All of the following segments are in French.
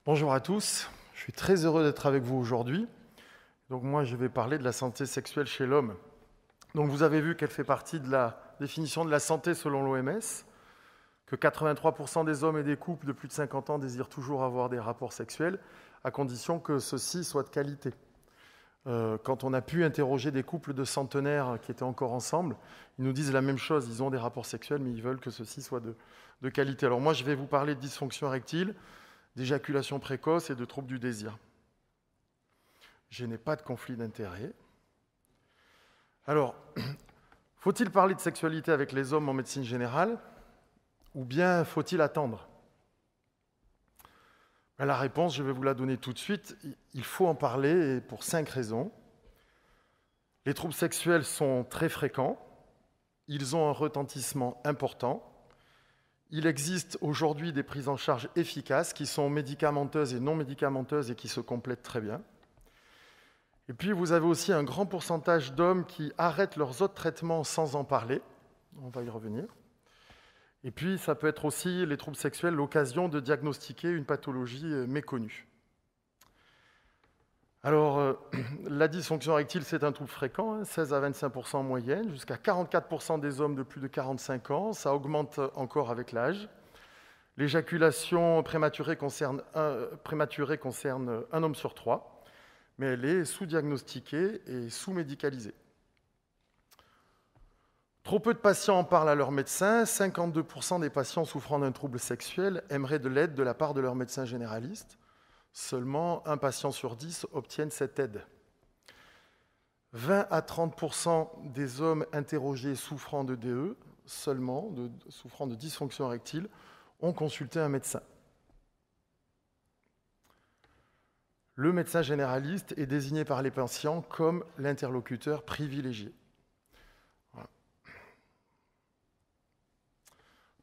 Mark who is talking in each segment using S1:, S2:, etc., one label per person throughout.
S1: Bonjour à tous, je suis très heureux d'être avec vous aujourd'hui. Donc moi, je vais parler de la santé sexuelle chez l'homme. Donc vous avez vu qu'elle fait partie de la définition de la santé selon l'OMS, que 83% des hommes et des couples de plus de 50 ans désirent toujours avoir des rapports sexuels, à condition que ceux-ci soient de qualité. Quand on a pu interroger des couples de centenaires qui étaient encore ensemble, ils nous disent la même chose, ils ont des rapports sexuels, mais ils veulent que ceux-ci soient de qualité. Alors moi, je vais vous parler de dysfonction érectile, d'éjaculation précoce et de troubles du désir. Je n'ai pas de conflit d'intérêt. Alors, faut-il parler de sexualité avec les hommes en médecine générale ou bien faut-il attendre ? La réponse, je vais vous la donner tout de suite. Il faut en parler pour 5 raisons. Les troubles sexuels sont très fréquents. Ils ont un retentissement important. Il existe aujourd'hui des prises en charge efficaces qui sont médicamenteuses et non médicamenteuses et qui se complètent très bien. Et puis, vous avez aussi un grand pourcentage d'hommes qui arrêtent leurs autres traitements sans en parler. On va y revenir. Et puis, ça peut être aussi, les troubles sexuels, l'occasion de diagnostiquer une pathologie méconnue. Alors, la dysfonction érectile, c'est un trouble fréquent, 16 à 25% en moyenne, jusqu'à 44% des hommes de plus de 45 ans. Ça augmente encore avec l'âge. L'éjaculation prématurée concerne un homme sur 3, mais elle est sous-diagnostiquée et sous-médicalisée. Trop peu de patients en parlent à leur médecin. 52% des patients souffrant d'un trouble sexuel aimeraient de l'aide de la part de leur médecin généraliste. Seulement un patient sur 10 obtiennent cette aide. 20 à 30% des hommes interrogés souffrant de DE, souffrant de dysfonction érectile, ont consulté un médecin. Le médecin généraliste est désigné par les patients comme l'interlocuteur privilégié. Voilà.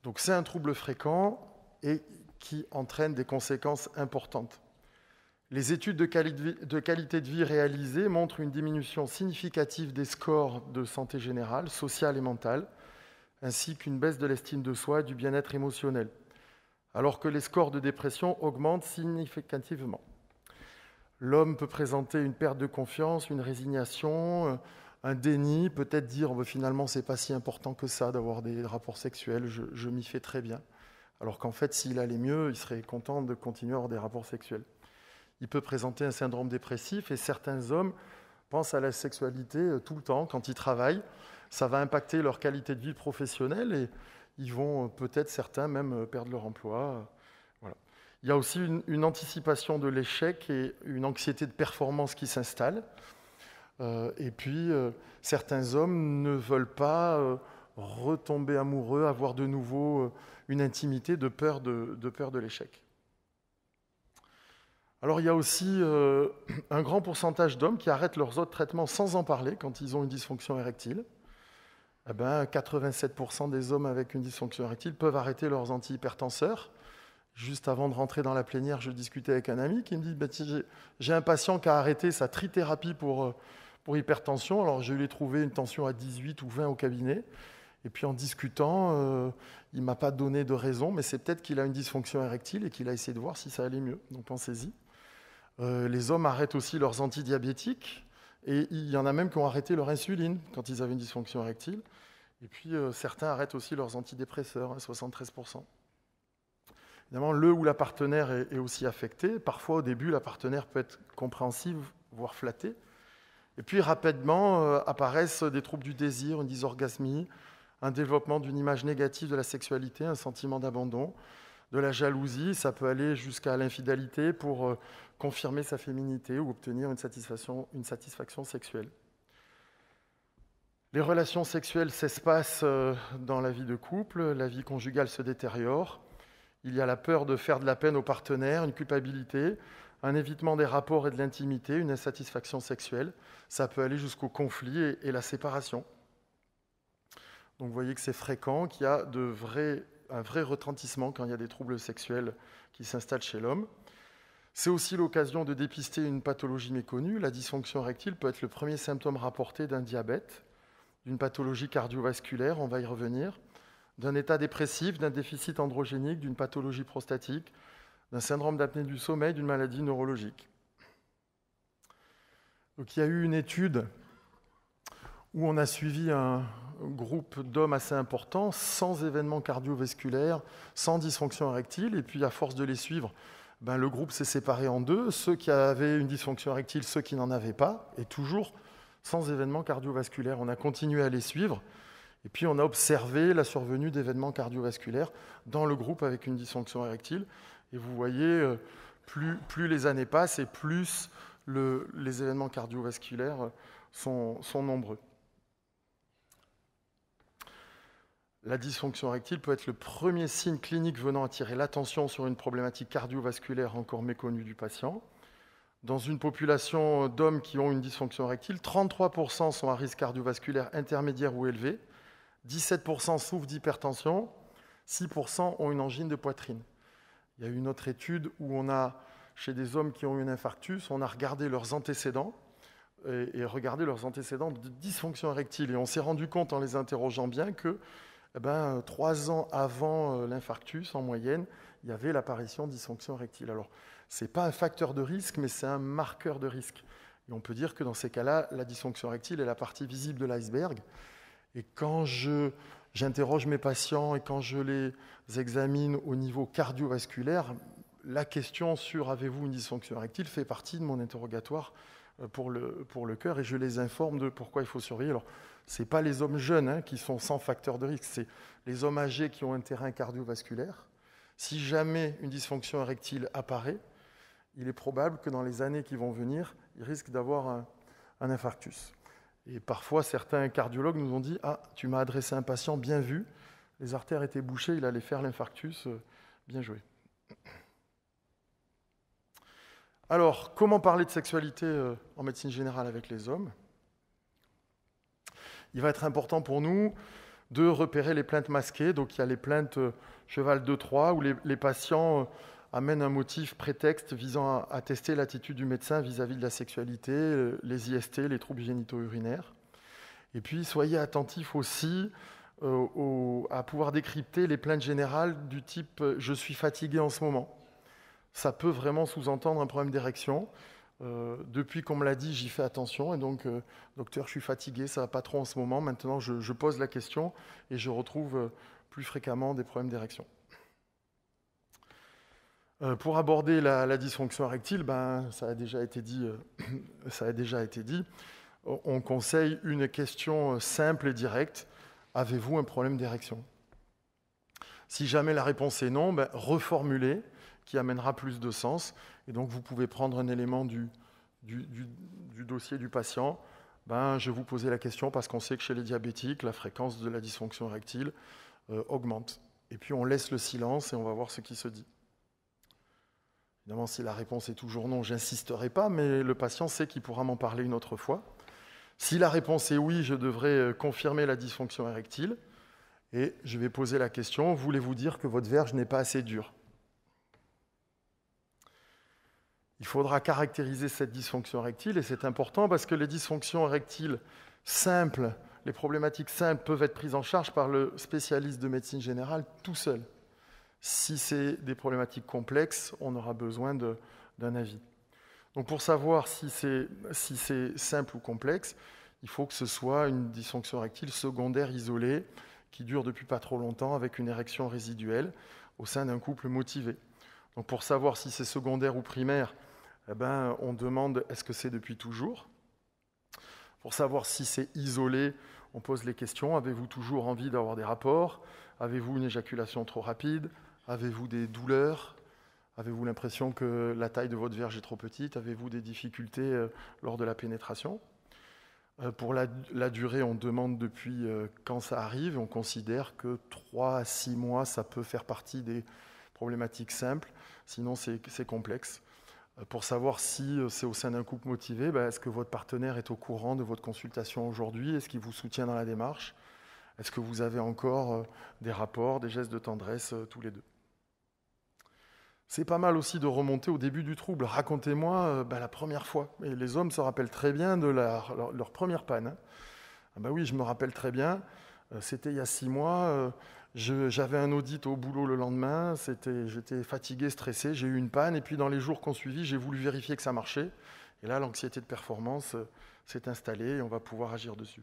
S1: Donc c'est un trouble fréquent et qui entraîne des conséquences importantes. Les études de qualité de vie réalisées montrent une diminution significative des scores de santé générale, sociale et mentale, ainsi qu'une baisse de l'estime de soi et du bien-être émotionnel, alors que les scores de dépression augmentent significativement. L'homme peut présenter une perte de confiance, une résignation, un déni, peut-être dire finalement c'est pas si important que ça d'avoir des rapports sexuels, je m'y fais très bien. Alors qu'en fait, s'il allait mieux, il serait content de continuer à avoir des rapports sexuels. Il peut présenter un syndrome dépressif et certains hommes pensent à la sexualité tout le temps quand ils travaillent. Ça va impacter leur qualité de vie professionnelle et ils vont peut-être certains même perdre leur emploi. Voilà. Il y a aussi une anticipation de l'échec et une anxiété de performance qui s'installe. Et puis, certains hommes ne veulent pas retomber amoureux, avoir de nouveau une intimité de peur de l'échec. Alors, il y a aussi un grand pourcentage d'hommes qui arrêtent leurs autres traitements sans en parler quand ils ont une dysfonction érectile. 87% des hommes avec une dysfonction érectile peuvent arrêter leurs antihypertenseurs. Juste avant de rentrer dans la plénière, je discutais avec un ami qui me dit j'ai un patient qui a arrêté sa trithérapie pour hypertension. Alors, je lui ai trouvé une tension à 18 ou 20 au cabinet. Et puis, en discutant, il ne m'a pas donné de raison, mais c'est peut-être qu'il a une dysfonction érectile et qu'il a essayé de voir si ça allait mieux. Donc, pensez-y. Les hommes arrêtent aussi leurs antidiabétiques et il y en a même qui ont arrêté leur insuline quand ils avaient une dysfonction érectile. Et puis certains arrêtent aussi leurs antidépresseurs, 73%. Évidemment, le ou la partenaire est aussi affecté. Parfois, au début, la partenaire peut être compréhensive, voire flattée. Et puis rapidement apparaissent des troubles du désir, une dysorgasmie, un développement d'une image négative de la sexualité, un sentiment d'abandon, de la jalousie, ça peut aller jusqu'à l'infidélité pour confirmer sa féminité ou obtenir une satisfaction sexuelle. Les relations sexuelles s'espacent dans la vie de couple, la vie conjugale se détériore, il y a la peur de faire de la peine au partenaire, une culpabilité, un évitement des rapports et de l'intimité, une insatisfaction sexuelle, ça peut aller jusqu'au conflit et la séparation. Donc vous voyez que c'est fréquent, qu'il y a un vrai retentissement quand il y a des troubles sexuels qui s'installent chez l'homme. C'est aussi l'occasion de dépister une pathologie méconnue. La dysfonction érectile peut être le premier symptôme rapporté d'un diabète, d'une pathologie cardiovasculaire, on va y revenir, d'un état dépressif, d'un déficit androgénique, d'une pathologie prostatique, d'un syndrome d'apnée du sommeil, d'une maladie neurologique. Donc, il y a eu une étude où on a suivi un groupe d'hommes assez important, sans événements cardiovasculaires, sans dysfonction érectile, et puis à force de les suivre, le groupe s'est séparé en deux, ceux qui avaient une dysfonction érectile, ceux qui n'en avaient pas, et toujours sans événements cardiovasculaires. On a continué à les suivre, et puis on a observé la survenue d'événements cardiovasculaires dans le groupe avec une dysfonction érectile, et vous voyez, plus les années passent, et plus les événements cardiovasculaires sont nombreux. La dysfonction érectile peut être le premier signe clinique venant attirer l'attention sur une problématique cardiovasculaire encore méconnue du patient. Dans une population d'hommes qui ont une dysfonction érectile, 33% sont à risque cardiovasculaire intermédiaire ou élevé, 17% souffrent d'hypertension, 6% ont une angine de poitrine. Il y a eu une autre étude où on a, chez des hommes qui ont eu un infarctus, on a regardé leurs antécédents et regardé leurs antécédents de dysfonction érectile. Et on s'est rendu compte en les interrogeant bien que 3 ans avant l'infarctus, en moyenne, il y avait l'apparition de dysfonction érectile. Alors, ce n'est pas un facteur de risque, mais c'est un marqueur de risque. Et on peut dire que dans ces cas-là, la dysfonction érectile est la partie visible de l'iceberg. Et quand j'interroge mes patients et quand je les examine au niveau cardiovasculaire, la question sur « avez-vous une dysfonction érectile » fait partie de mon interrogatoire pour le cœur, et je les informe de pourquoi il faut surveiller. Alors, ce n'est pas les hommes jeunes qui sont sans facteur de risque, c'est les hommes âgés qui ont un terrain cardiovasculaire. Si jamais une dysfonction érectile apparaît, il est probable que dans les années qui vont venir, il risque d'avoir un infarctus. Et parfois, certains cardiologues nous ont dit « Ah, tu m'as adressé un patient bien vu, les artères étaient bouchées, il allait faire l'infarctus, bien joué ». Alors, comment parler de sexualité en médecine générale avec les hommes ? Il va être important pour nous de repérer les plaintes masquées. Donc, il y a les plaintes cheval de Troie, où les patients amènent un motif prétexte visant à tester l'attitude du médecin vis-à-vis de la sexualité, les IST, les troubles génito-urinaires. Et puis, soyez attentifs aussi à pouvoir décrypter les plaintes générales du type « je suis fatigué en ce moment ». Ça peut vraiment sous-entendre un problème d'érection. Depuis qu'on me l'a dit, j'y fais attention. Et donc, docteur, je suis fatigué, ça ne va pas trop en ce moment. Maintenant, je pose la question et je retrouve plus fréquemment des problèmes d'érection. Pour aborder la dysfonction érectile, ça a déjà été dit, on conseille une question simple et directe. Avez-vous un problème d'érection ? Si jamais la réponse est non, reformulez, qui amènera plus de sens. Et donc, vous pouvez prendre un élément du dossier du patient. Je vous posais la question parce qu'on sait que chez les diabétiques, la fréquence de la dysfonction érectile augmente. Et puis, on laisse le silence et on va voir ce qui se dit. Évidemment, si la réponse est toujours non, je n'insisterai pas, mais le patient sait qu'il pourra m'en parler une autre fois. Si la réponse est oui, je devrais confirmer la dysfonction érectile. Et je vais poser la question, voulez-vous dire que votre verge n'est pas assez dure ? Il faudra caractériser cette dysfonction érectile, et c'est important parce que les dysfonctions érectiles simples, les problématiques simples peuvent être prises en charge par le spécialiste de médecine générale tout seul. Si c'est des problématiques complexes, on aura besoin d'un avis. Donc pour savoir si c'est simple ou complexe, il faut que ce soit une dysfonction érectile secondaire isolée qui dure depuis pas trop longtemps avec une érection résiduelle au sein d'un couple motivé. Donc pour savoir si c'est secondaire ou primaire, on demande est-ce que c'est depuis toujours ? Pour savoir si c'est isolé, on pose les questions. Avez-vous toujours envie d'avoir des rapports ? Avez-vous une éjaculation trop rapide ? Avez-vous des douleurs ? Avez-vous l'impression que la taille de votre verge est trop petite ? Avez-vous des difficultés lors de la pénétration ? Pour la durée, on demande depuis quand ça arrive. On considère que 3 à 6 mois, ça peut faire partie des problématiques simples. Sinon, c'est complexe. Pour savoir si c'est au sein d'un couple motivé, est-ce que votre partenaire est au courant de votre consultation aujourd'hui ? Est-ce qu'il vous soutient dans la démarche ? Est-ce que vous avez encore des rapports, des gestes de tendresse tous les deux ? C'est pas mal aussi de remonter au début du trouble. Racontez-moi la première fois. Et les hommes se rappellent très bien de leur première panne. Oui, je me rappelle très bien. C'était il y a 6 mois, j'avais un audit au boulot le lendemain, j'étais fatigué, stressé, j'ai eu une panne, et puis dans les jours qui ont suivi, j'ai voulu vérifier que ça marchait. Et là, l'anxiété de performance s'est installée et on va pouvoir agir dessus.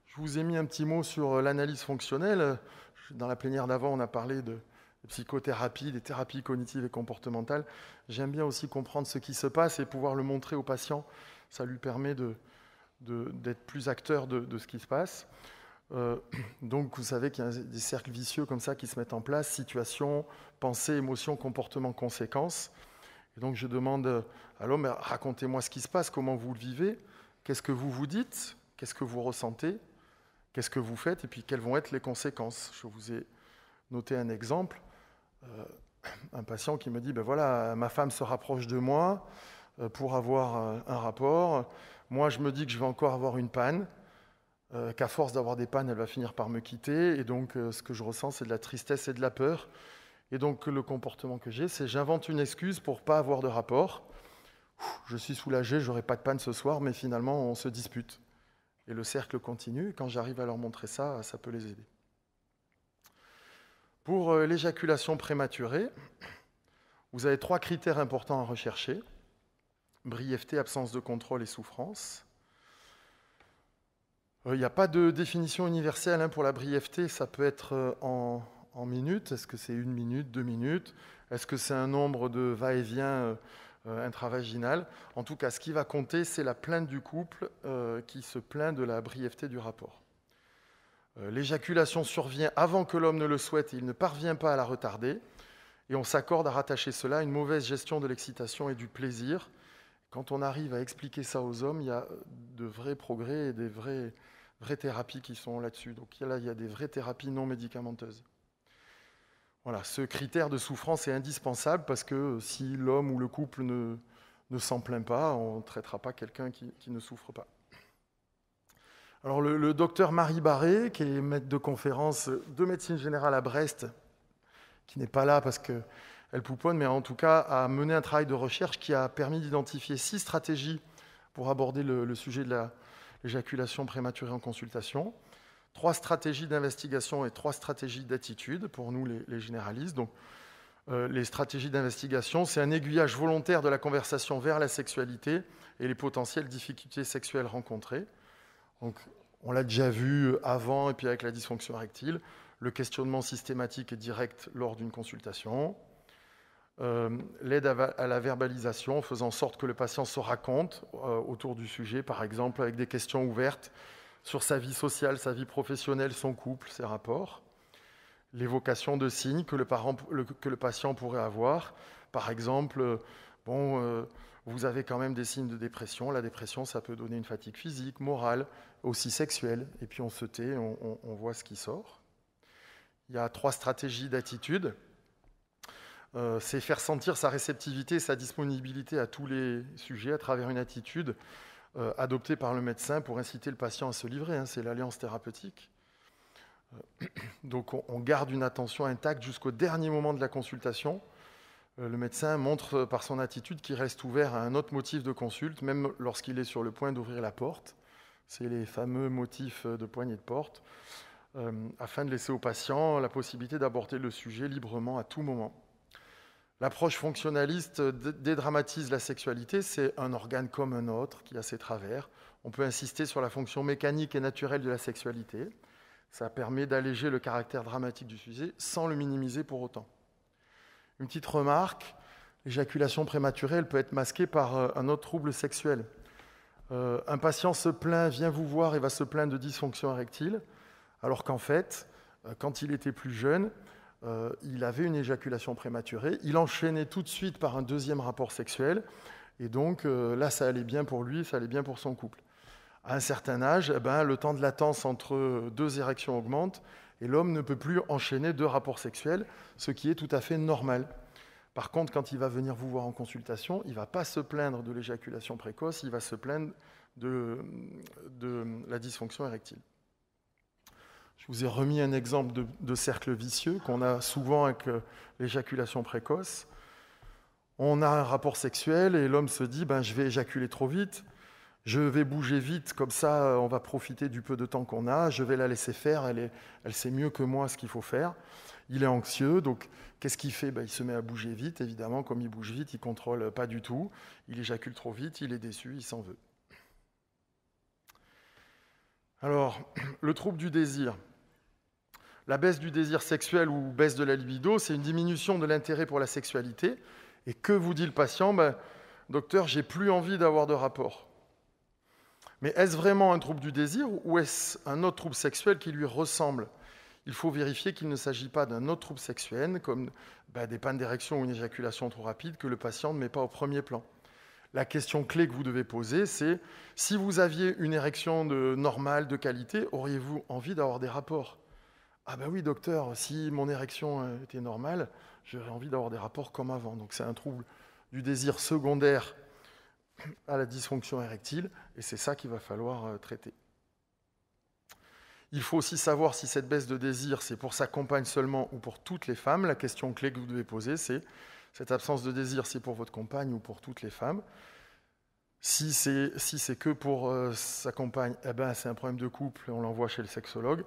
S1: Je vous ai mis un petit mot sur l'analyse fonctionnelle. Dans la plénière d'avant, on a parlé de psychothérapie, des thérapies cognitives et comportementales. J'aime bien aussi comprendre ce qui se passe et pouvoir le montrer au patient. Ça lui permet d'être plus acteur de ce qui se passe. Donc, vous savez qu'il y a des cercles vicieux comme ça qui se mettent en place, situation, pensée, émotion, comportement, conséquence. Et donc, je demande à l'homme, racontez-moi ce qui se passe, comment vous le vivez, qu'est-ce que vous vous dites, qu'est-ce que vous ressentez, qu'est-ce que vous faites, et puis quelles vont être les conséquences. Je vous ai noté un exemple, un patient qui me dit, ben voilà, ma femme se rapproche de moi pour avoir un rapport. Moi, je me dis que je vais encore avoir une panne, qu'à force d'avoir des pannes, elle va finir par me quitter. Et donc, ce que je ressens, c'est de la tristesse et de la peur. Et donc, le comportement que j'ai, c'est j'invente une excuse pour ne pas avoir de rapport. Je suis soulagé, je n'aurai pas de panne ce soir, mais finalement, on se dispute. Et le cercle continue. Et quand j'arrive à leur montrer ça, ça peut les aider. Pour l'éjaculation prématurée, vous avez 3 critères importants à rechercher. Brièveté, absence de contrôle et souffrance. Il n'y a pas de définition universelle pour la brièveté. Ça peut être en minutes. Est-ce que c'est 1 minute, 2 minutes? Est-ce que c'est un nombre de va-et-vient intravaginal? En tout cas, ce qui va compter, c'est la plainte du couple qui se plaint de la brièveté du rapport. L'éjaculation survient avant que l'homme ne le souhaite et il ne parvient pas à la retarder. Et on s'accorde à rattacher cela à une mauvaise gestion de l'excitation et du plaisir. Quand on arrive à expliquer ça aux hommes, il y a de vrais progrès et des vraies thérapies qui sont là-dessus. Donc il y a des vraies thérapies non médicamenteuses. Voilà, ce critère de souffrance est indispensable parce que si l'homme ou le couple ne s'en plaint pas, on ne traitera pas quelqu'un qui ne souffre pas. Alors le docteur Marie Barré, qui est maître de conférence de médecine générale à Brest, qui n'est pas là parce qu'elle pouponne, mais en tout cas a mené un travail de recherche qui a permis d'identifier 6 stratégies pour aborder le sujet de l'éjaculation prématurée en consultation. 3 stratégies d'investigation et 3 stratégies d'attitude pour nous les généralistes. Donc, les stratégies d'investigation, c'est un aiguillage volontaire de la conversation vers la sexualité et les potentielles difficultés sexuelles rencontrées. Donc, on l'a déjà vu avant et puis avec la dysfonction érectile, le questionnement systématique et direct lors d'une consultation, l'aide à la verbalisation, en faisant en sorte que le patient se raconte autour du sujet, par exemple avec des questions ouvertes sur sa vie sociale, sa vie professionnelle, son couple, ses rapports, l'évocation de signes que le patient pourrait avoir, par exemple, vous avez quand même des signes de dépression. La dépression, ça peut donner une fatigue physique, morale, aussi sexuelle. Et puis on se tait, on voit ce qui sort. Il y a 3 stratégies d'attitude. C'est faire sentir sa réceptivité, sa disponibilité à tous les sujets à travers une attitude adoptée par le médecin pour inciter le patient à se livrer. C'est l'alliance thérapeutique. Donc on garde une attention intacte jusqu'au dernier moment de la consultation. Le médecin montre par son attitude qu'il reste ouvert à un autre motif de consulte, même lorsqu'il est sur le point d'ouvrir la porte. C'est les fameux motifs de poignée de porte, afin de laisser au patient la possibilité d'aborder le sujet librement à tout moment. L'approche fonctionnaliste dédramatise la sexualité, c'est un organe comme un autre qui a ses travers. On peut insister sur la fonction mécanique et naturelle de la sexualité. Ça permet d'alléger le caractère dramatique du sujet sans le minimiser pour autant. Une petite remarque, l'éjaculation prématurée, elle peut être masquée par un autre trouble sexuel. Un patient se plaint, vient vous voir et va se plaindre de dysfonction érectile, alors qu'en fait, quand il était plus jeune, il avait une éjaculation prématurée, il enchaînait tout de suite par un deuxième rapport sexuel, et donc là, ça allait bien pour lui, ça allait bien pour son couple. À un certain âge, le temps de latence entre 2 érections augmente, et l'homme ne peut plus enchaîner 2 rapports sexuels, ce qui est tout à fait normal. Par contre, quand il va venir vous voir en consultation, il ne va pas se plaindre de l'éjaculation précoce, il va se plaindre de la dysfonction érectile. Je vous ai remis un exemple de cercle vicieux qu'on a souvent avec l'éjaculation précoce. On a un rapport sexuel et l'homme se dit « je vais éjaculer trop vite, Je vais bouger vite, comme ça on va profiter du peu de temps qu'on a, je vais la laisser faire, elle sait mieux que moi ce qu'il faut faire. Il est anxieux, donc qu'est-ce qu'il fait ? Il se met à bouger vite, évidemment, comme il bouge vite, il ne contrôle pas du tout, il éjacule trop vite, il est déçu, il s'en veut. Alors, le trouble du désir. La baisse du désir sexuel ou baisse de la libido, c'est une diminution de l'intérêt pour la sexualité. Et que vous dit le patient ? Docteur, j'ai plus envie d'avoir de rapport. Mais est-ce vraiment un trouble du désir ou est-ce un autre trouble sexuel qui lui ressemble ? Il faut vérifier qu'il ne s'agit pas d'un autre trouble sexuel, comme des pannes d'érection ou une éjaculation trop rapide, que le patient ne met pas au premier plan. La question clé que vous devez poser, c'est si vous aviez une érection normale, de qualité, auriez-vous envie d'avoir des rapports ? Ah oui, docteur, si mon érection était normale, j'aurais envie d'avoir des rapports comme avant. Donc c'est un trouble du désir secondaire à la dysfonction érectile, et c'est ça qu'il va falloir traiter. Il faut aussi savoir si cette baisse de désir, c'est pour sa compagne seulement ou pour toutes les femmes. La question clé que vous devez poser, c'est cette absence de désir, c'est pour votre compagne ou pour toutes les femmes. Si c'est que pour sa compagne, c'est un problème de couple, on l'envoie chez le sexologue.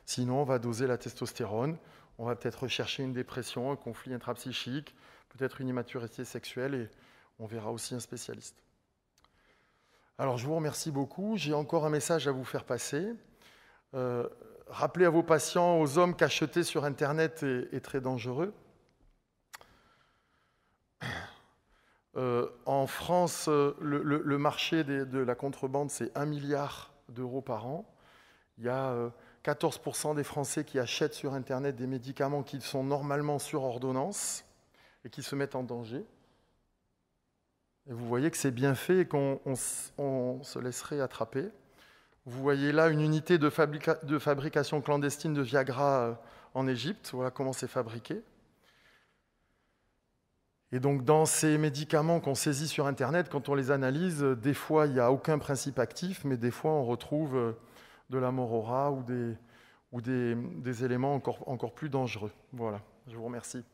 S1: Sinon, on va doser la testostérone, on va peut-être rechercher une dépression, un conflit intrapsychique, peut-être une immaturité sexuelle, et on verra aussi un spécialiste. Alors, je vous remercie beaucoup. J'ai encore un message à vous faire passer. Rappelez à vos patients, aux hommes qu'acheter sur Internet est très dangereux. En France, le marché de la contrebande, c'est 1 milliard d'euros par an. Il y a 14% des Français qui achètent sur Internet des médicaments qui sont normalement sur ordonnance et qui se mettent en danger. Et vous voyez que c'est bien fait et qu'on se laisserait attraper. Vous voyez là une unité de fabrication clandestine de Viagra en Égypte. Voilà comment c'est fabriqué. Et donc, dans ces médicaments qu'on saisit sur Internet, quand on les analyse, des fois, il n'y a aucun principe actif, mais des fois, on retrouve de la morora ou des éléments encore plus dangereux. Voilà, je vous remercie.